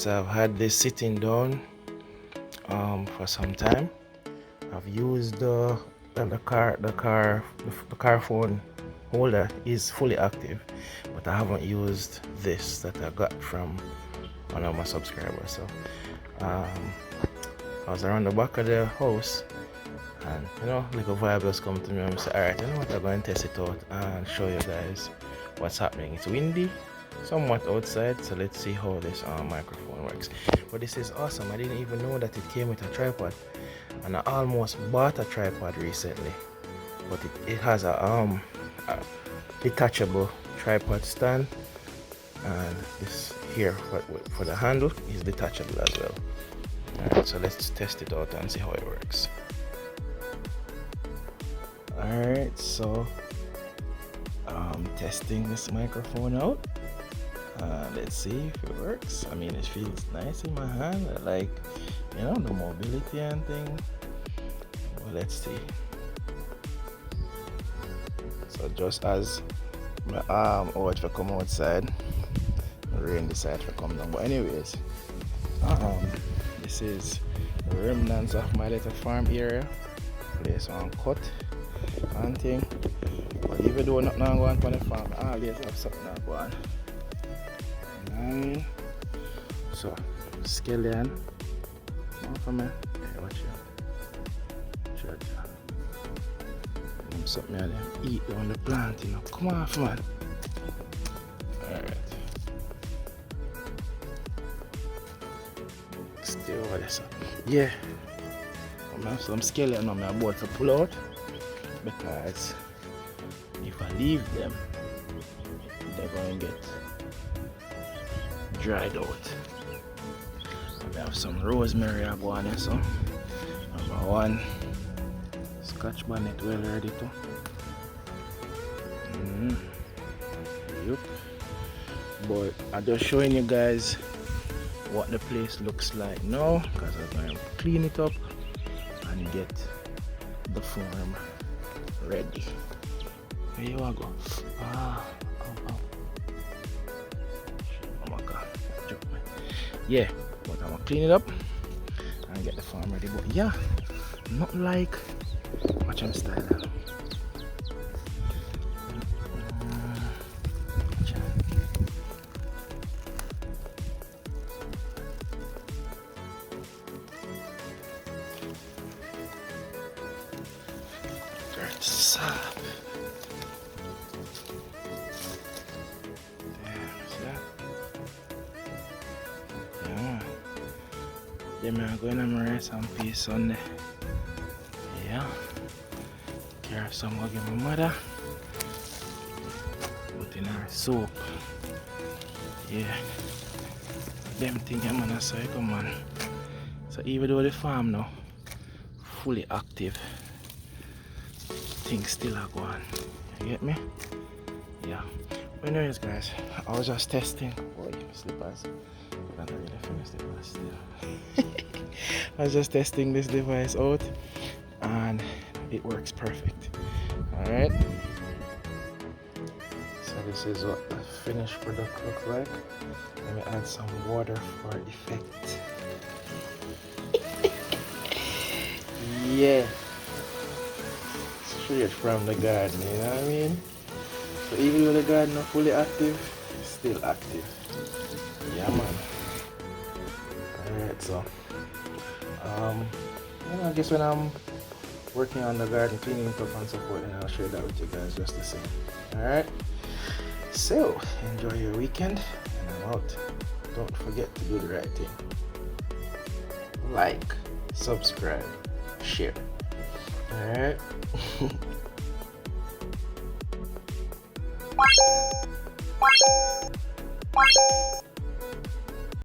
So I've had this sitting down for some time. I've used the car phone holder is fully active, but I haven't used this that I got from one of my subscribers. So I was around the back of the house, and like a vibe just come to me, and I said, alright, you know what, I'm going to test it out and show you guys what's happening. It's windy somewhat outside, so let's see how this microphone works. But this is awesome. I didn't even know that it came with a tripod, and I almost bought a tripod recently, but it has a detachable tripod stand, and this here for the handle is detachable as well. Alright, so let's test it out and see how it works. Alright, so I'm testing this microphone out. Let's see if it works. I mean, it feels nice in my hand. I like, the mobility and thing. Well, let's see. So just as my arm out to come outside, the rain decides to come down. But anyways, this is the remnants of my little farm area. Place on cut and thing. But even though nothing going on the farm, I always have something going on. So scallion, for me. Hey, watch it. Sure. Something I eat on the plant, Come on, man. Alright. Stay over there, so. Yeah. I have some scallion on my board to pull out, because if I leave them, they're going to get dried out. I have some rosemary I go on here, so number one scotch bonnet well ready to. Yep. But I'm just showing you guys what the place looks like now, because I'm going to clean it up and get the farm ready. Here you go. Oh my god. Yeah, but I'm gonna clean it up and get the farm ready. But yeah, not like watch him style. Then I'm going to write some piece on there. Yeah. Carry some of my mother. Put in her soap. Yeah. Them things I'm gonna say, come on. So even though the farm now fully active, things still are going. You get me? Yeah. But anyways guys, I was just testing. Boy, slippers. I can't really finish the device still. I was just testing this device out and it works perfect. Alright. So this is what the finished product looks like. Let me add some water for effect. Yeah. Straight from the garden, you know what I mean? So even though the garden not fully active, it's still active. Yeah man. Alright, so I guess when I'm working on the garden, cleaning it up and so forth, and I'll share that with you guys just the same. Alright, so enjoy your weekend, and I'm out. Don't forget to do the right thing. Like, subscribe, share. Alright.